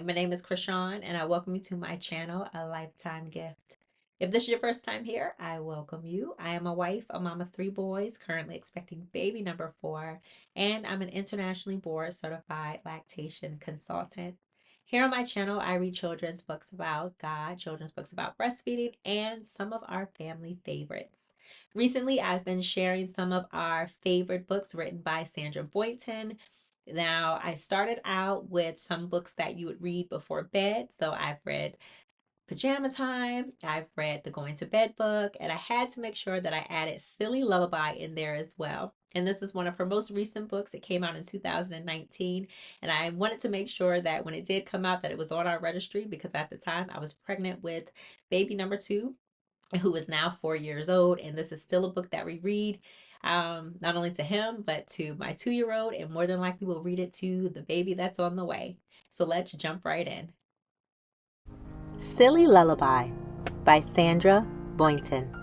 my name is Krishan, and I welcome you to my channel, A Lifetime Gift. If this is your first time here, I welcome you. I am a wife, a mom of 3 boys, currently expecting baby number 4, and I'm an internationally board certified lactation consultant. Here on my channel, I read children's books about God, children's books about breastfeeding, and some of our family favorites. Recently, I've been sharing some of our favorite books written by Sandra Boynton. Now, I started out with some books that you would read before bed. So I've read Pajama Time, I've read the Going to Bed book, and I had to make sure that I added Silly Lullaby in there as well. And this is one of her most recent books. It came out in 2019, and I wanted to make sure that when it did come out that it was on our registry because at the time I was pregnant with baby number 2, who is now 4 years old. And this is still a book that we read, not only to him, but to my 2 year old. And more than likely, we'll read it to the baby that's on the way. So let's jump right in. Silly Lullaby by Sandra Boynton.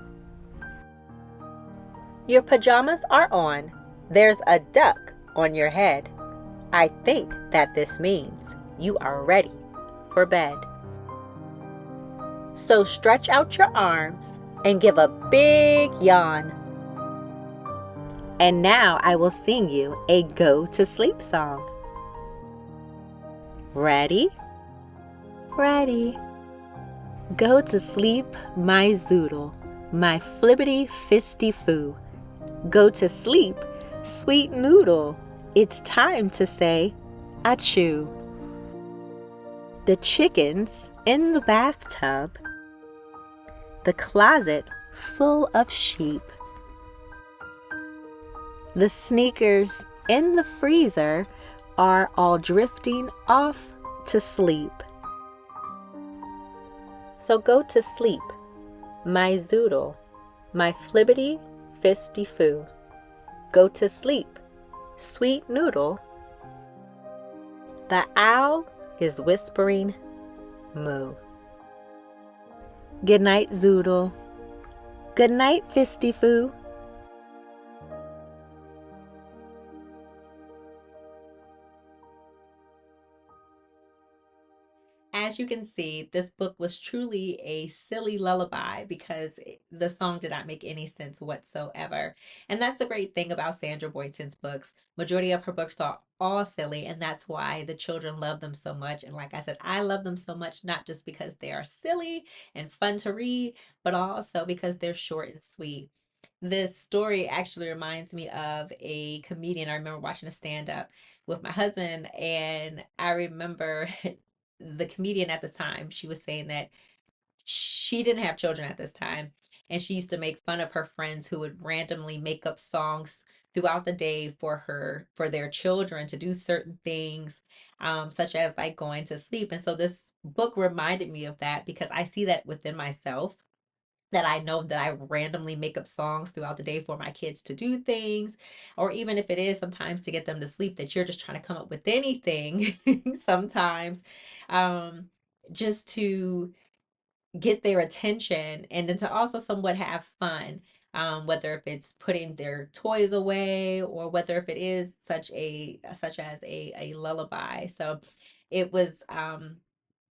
Your pajamas are on. There's a duck on your head. I think that this means you are ready for bed. So stretch out your arms and give a big yawn. And now I will sing you a go to sleep song. Ready? Ready. Go to sleep, my zoodle, my flibbity fisty foo. Go to sleep, sweet noodle. It's time to say achoo. The chickens in the bathtub, the closet full of sheep, the sneakers in the freezer are all drifting off to sleep. So go to sleep, my zoodle, my flibbity fisty foo. Go to sleep, sweet noodle. The owl is whispering moo. Good night, zoodle. Good night, fisty foo. As you can see, this book was truly a silly lullaby because the song did not make any sense whatsoever. And that's the great thing about Sandra Boynton's books. Majority of her books are all silly, and that's why the children love them so much. And like I said, I love them so much, not just because they are silly and fun to read, but also because they're short and sweet. This story actually reminds me of a comedian. I remember watching a stand-up with my husband, and I remember the comedian at the time, she was saying that she didn't have children at this time, and she used to make fun of her friends who would randomly make up songs throughout the day for their children to do certain things, such as like going to sleep. And so this book reminded me of that because I see that within myself, that I know that I randomly make up songs throughout the day for my kids to do things, or even if it is sometimes to get them to sleep, that you're just trying to come up with anything sometimes, um, just to get their attention and then to also somewhat have fun. Whether if it's putting their toys away or whether if it is such as a lullaby. So it was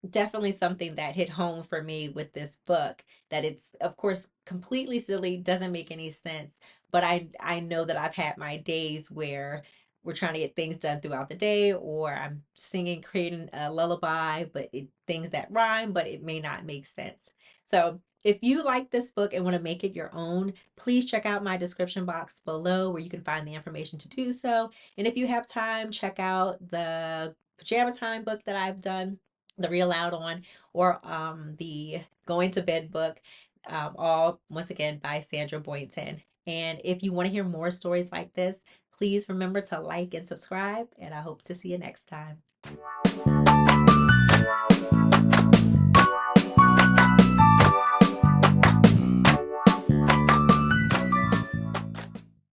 definitely something that hit home for me with this book, that it's of course completely silly, doesn't make any sense, but I know that I've had my days where we're trying to get things done throughout the day, or I'm singing, creating a lullaby, but things that rhyme but it may not make sense. So if you like this book and want to make it your own, please check out my description box below where you can find the information to do so. And if you have time, check out the Pajama Time book that I've done the read aloud on, or the going to bed book, all once again by Sandra Boynton. And if you want to hear more stories like this, please remember to like and subscribe, and I hope to see you next time.